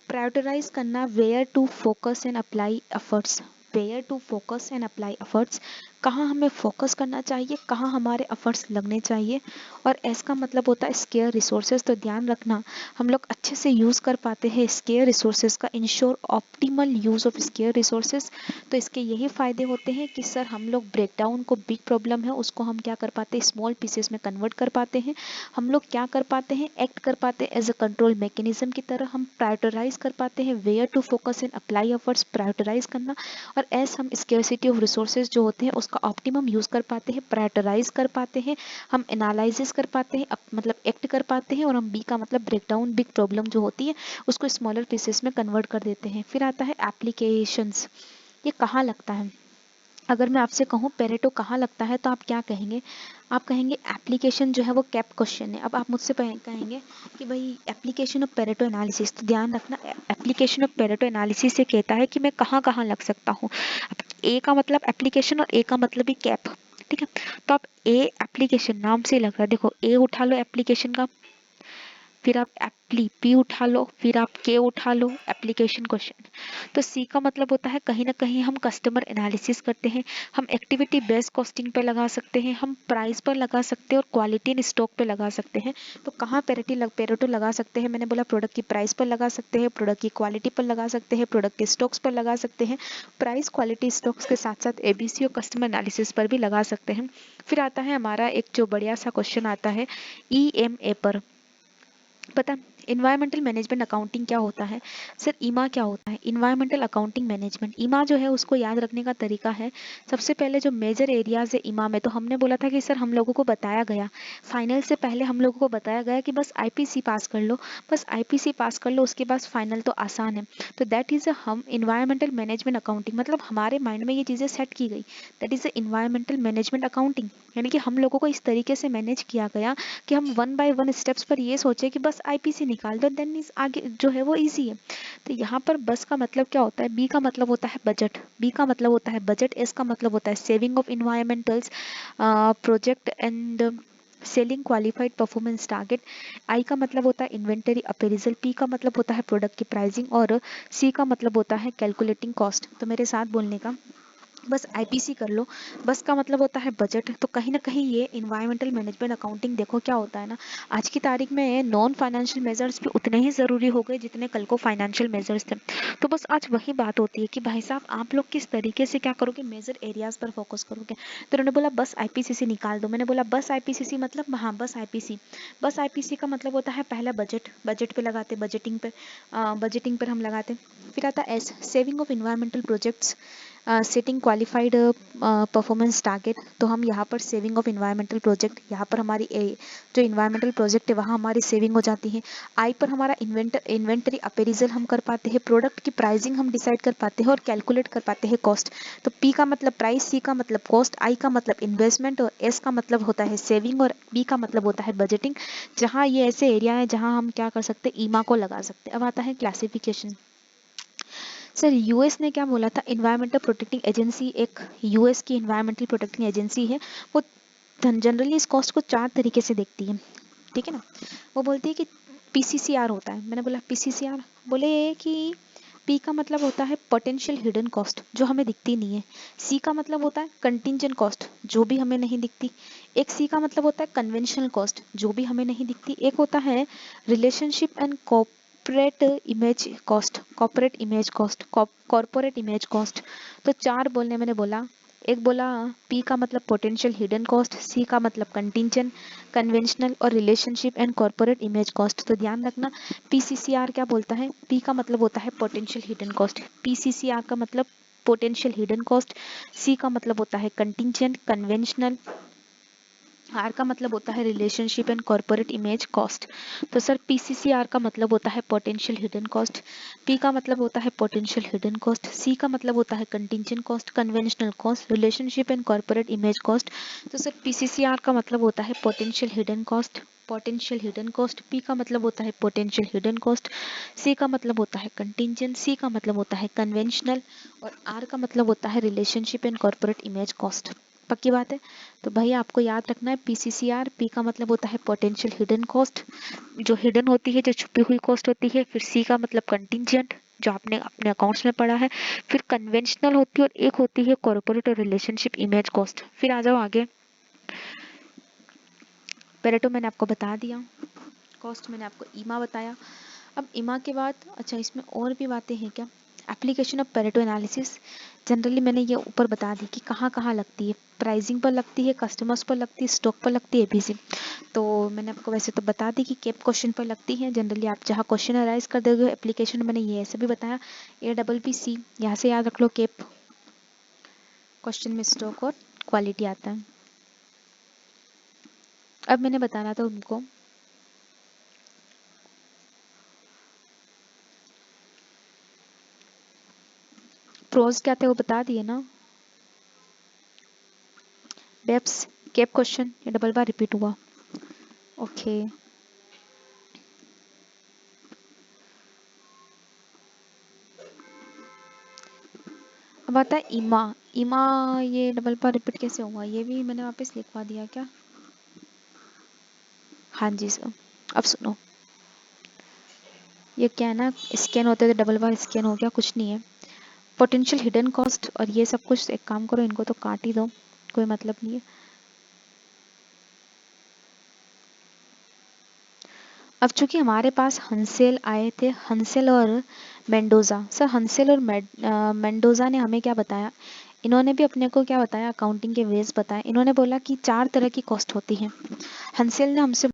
प्रायोरिटाइज करना, where to focus and apply efforts. Where to focus and apply efforts, कहाँ हमें फोकस करना चाहिए, कहाँ हमारे एफर्ट्स लगने चाहिए। और एस का मतलब होता है स्केयर रिसोर्सेज। तो ध्यान रखना हम लोग अच्छे से यूज कर पाते हैं स्केयर रिसोर्सेज का, ensure optimal use of square resources. तो इसके यही फायदे होते हैं कि सर हम लोग ब्रेकडाउन को, बिग प्रॉब्लम है उसको हम क्या कर पाते हैं, स्मॉल पीसेस में कन्वर्ट कर पाते हैं। हम लोग क्या कर पाते हैं, एक्ट कर पाते हैं एज अ कंट्रोल मैकेनिज्म की तरह। हम प्रायोरिटाइज कर पाते हैं, where to focus and apply efforts, prioritize करना। और एस हम स्केर्सिटी ऑफ रिसोर्सेज जो होते हैं उसका ऑप्टिमम यूज कर पाते हैं, प्रायोरिटाइज कर पाते हैं, हम एनालिसिस कर पाते हैं, मतलब एक्ट कर पाते हैं। और हम बी का मतलब ब्रेकडाउन, बिग प्रॉब्लम जो होती है उसको स्मॉलर पीसेस में कन्वर्ट कर देते हैं। फिर आता है एप्लीकेशंस, ये कहाँ लगता है। अगर मैं आपसे कहूँ पेरेटो कहाँ लगता है तो आप क्या कहेंगे, आप कहेंगे एप्लीकेशन जो है वो कैप क्वेश्चन है। अब आप मुझसे कहेंगे कि भाई एप्लीकेशन ऑफ पेरेटो एनालिसिस, तो ध्यान रखना एप्लीकेशन ऑफ पेरेटो एनालिसिस से कहता है कि मैं कहाँ कहाँ लग सकता हूँ। ए का मतलब एप्लीकेशन और ए का मतलब ही कैप, ठीक है। तो आप ए एप्लीकेशन नाम से लग रहा है, देखो ए उठा लो एप्लीकेशन का, फिर आप एप्ली पी उठा लो, फिर आप के उठा लो, एप्लीकेशन क्वेश्चन। तो सी का मतलब होता है कहीं ना कहीं हम कस्टमर एनालिसिस करते हैं, हम एक्टिविटी बेस्ड कॉस्टिंग पे लगा सकते हैं, हम प्राइस पर लगा सकते हैं और क्वालिटी एंड स्टॉक पे लगा सकते हैं। तो कहाँ पेरेटो लगा सकते हैं, मैंने बोला प्रोडक्ट की प्राइस पर लगा सकते हैं, प्रोडक्ट की क्वालिटी पर लगा सकते हैं, प्रोडक्ट के स्टॉक्स पर लगा सकते हैं। प्राइस क्वालिटी स्टॉक्स के साथ साथ एबीसी और कस्टमर एनालिसिस पर भी लगा सकते हैं। फिर आता है हमारा एक जो बढ़िया सा क्वेश्चन आता है ईएमए पर। पता इन्वायरमेंटल मैनेजमेंट अकाउंटिंग क्या होता है, सर ईमा क्या होता है, इन्वायरमेंटल अकाउंटिंग मैनेजमेंट। ईमा जो है उसको याद रखने का तरीका है, सबसे पहले जो मेजर एरियाज है ईमा में, तो हमने बोला था कि सर हम लोगों को बताया गया फाइनल से पहले, हम लोगों को बताया गया कि बस आईपीसी पास कर लो, बस आईपीसी पास कर लो, उसके बाद फाइनल तो आसान है। तो दैट इज हम इन्वायरमेंटल मैनेजमेंट अकाउंटिंग, मतलब हमारे माइंड में ये चीज़ें सेट की गई, that is environmental management accounting. यानी कि हम लोगों को इस तरीके से मैनेज किया गया कि हम वन बाय वन स्टेप्स पर ये सोचे कि बस आईपीसी निकाल दो, देन इस आगे जो है वो इजी है। तो यहाँ पर बस का मतलब क्या होता है, बी का मतलब होता है बजट, बी का मतलब होता है बजट, एस का मतलब होता है saving of environmentals project and selling qualified performance target. I का मतलब होता है इन्वेंटरी अपेरिजल, पी का मतलब होता है प्रोडक्ट की प्राइसिंग और सी का मतलब होता है कैलकुलेटिंग कॉस्ट। तो मेरे साथ बोलने का, बस आईपीसी कर लो, बस का मतलब होता है बजट। तो कहीं ना कहीं ये इन्वायरमेंटल मैनेजमेंट अकाउंटिंग, देखो क्या होता है ना, आज की तारीख में नॉन फाइनेंशियल मेजर्स भी उतने ही ज़रूरी हो गए जितने कल को फाइनेंशियल मेजर्स थे। तो बस आज वही बात होती है कि भाई साहब आप लोग किस तरीके से क्या करोगे, मेजर एरियाज पर फोकस करोगे। तो उन्होंने बोला बस आईपीसीसी निकाल दो, मैंने बोला बस आईपीसीसी मतलब, हाँ बस आईपीसी। बस आईपीसी का मतलब होता है पहला बजट, बजट पे लगाते, बजटिंग पे, बजटिंग पर हम लगाते। फिर आता S saving of environmental projects, setting qualified performance target. तो हम यहाँ पर सेविंग ऑफ इन्वायरमेंटल प्रोजेक्ट, यहाँ पर हमारी जो इन्वायरमेंटल प्रोजेक्ट है वहाँ हमारी सेविंग हो जाती है। आई पर हमारा इन्वेंटरी अपेरिजल हम कर पाते हैं, प्रोडक्ट की प्राइसिंग हम डिसाइड कर पाते हैं और कैलकुलेट कर पाते हैं कॉस्ट। तो पी का मतलब प्राइस, सी का मतलब कॉस्ट, आई का मतलब इन्वेस्टमेंट और एस का मतलब होता है सेविंग और बी का मतलब होता है बजटिंग। जहाँ ये ऐसे एरिया है जहाँ हम क्या कर सकते हैं, ईमा को लगा सकते हैं। अब आता है क्लासिफिकेशन। सर यूएस ने क्या बोला था, इन्वायरमेंटल प्रोटेक्टिंग एजेंसी, एक यूएस की इन्वायरमेंटल प्रोटेक्टिंग एजेंसी है, वो जनरली इस कॉस्ट को 4 तरीके से देखती है, ठीक है ना। वो बोलती है कि पीसीसीआर होता है, मैंने बोला पीसीसीआर, बोले कि पी का मतलब होता है पोटेंशियल हिडन कॉस्ट, जो हमें दिखती नहीं है। सी का मतलब होता है कंटिंजेंट कॉस्ट, जो भी हमें नहीं दिखती। एक सी का मतलब होता है कन्वेंशनल कॉस्ट, जो भी हमें नहीं दिखती। एक होता है relationship and corporate image cost, corporate image cost, corporate image cost. तो चार बोलने मैंने बोला। एक बोला पी का मतलब पोटेंशियल हिडन कॉस्ट, सी का मतलब कंटिंजेंट, कन्वेंशनल और relationship and corporate image cost. तो ध्यान रखना पीसीसीआर क्या बोलता है। पी का मतलब होता है पोटेंशियल हिडन कॉस्ट, पीसीसीआर का मतलब पोटेंशियल हिडन कॉस्ट। सी का मतलब होता है कंटिंजेंट, कन्वेंशनल। आर का मतलब होता है relationship and corporate image cost. तो सर पीसीसीआर का मतलब होता है पोटेंशियल हिडन कॉस्ट, पी का मतलब होता है पोटेंशियल हिडन कॉस्ट, सी का मतलब होता है contingent cost, conventional cost, relationship and corporate image cost. तो सर पीसीसीआर का मतलब होता है potential hidden cost, potential hidden cost. P का मतलब होता है पोटेंशियल हिडन कॉस्ट, सी का मतलब होता है कंटिंजेंट, सी का मतलब होता है कन्वेंशनल और आर का मतलब होता है relationship and corporate image cost. पक्की बात है। तो भैया आपको याद रखना है पीसीसीआर, पी का मतलब होता है पोटेंशियल हिडन कॉस्ट, जो हिडन होती है, जो छुपी हुई कॉस्ट होती है। फिर सी का मतलब कंटिंजेंट, जो आपने अपने अकाउंट्स में पढ़ा है। फिर कन्वेंशनल होती है और एक होती है कॉर्पोरेट और रिलेशनशिप इमेज कॉस्ट। फिर आ जाओ आगे। पेरेटो मैंने आपको बता दिया, कॉस्ट मैंने आपको ईमा बताया। अब ईमा के बाद अच्छा इसमें और भी बातें हैं क्या। Application of Pareto analysis generally मैंने ये ऊपर बता दी कि कहाँ कहाँ लगती है। प्राइसिंग पर लगती है, कस्टमर्स पर लगती है, स्टॉक पर लगती है, एबीसी। तो मैंने आपको वैसे तो बता दी कि केप क्वेश्चन पर लगती है। जनरली आप जहाँ क्वेश्चन अराइज कर दोगे एप्लीकेशन मैंने ये ऐसे भी बताया ABBC, यहाँ से याद रख लो केप क्वेश्चन में स्टॉक और क्वालिटी आता है। अब मैंने बताना था उनको प्रोज क्या थे वो बता दिए ना। बेप्स केप क्वेश्चन ये डबल बार रिपीट हुआ। ओके अब आता है ईमा। ईमा ये डबल बार रिपीट कैसे हुआ, ये भी मैंने वापस लिखवा दिया क्या। हाँ जी सर। अब सुनो, ये क्या है ना, स्कैन होते थे डबल बार स्कैन हो गया, कुछ नहीं है। पोटेंशियल हिडन कॉस्ट और ये सब कुछ एक काम करो, इनको तो काट ही दो, कोई मतलब नहीं है। अब चूंकि हमारे पास हंसेल आए थे, हंसेल और मेंडोजा। सर हंसेल और मेंडोजा ने हमें क्या बताया, इन्होंने भी अपने को क्या बताया, अकाउंटिंग के वेज बताए। इन्होंने बोला कि चार तरह की कॉस्ट होती है। हंसेल ने हमसे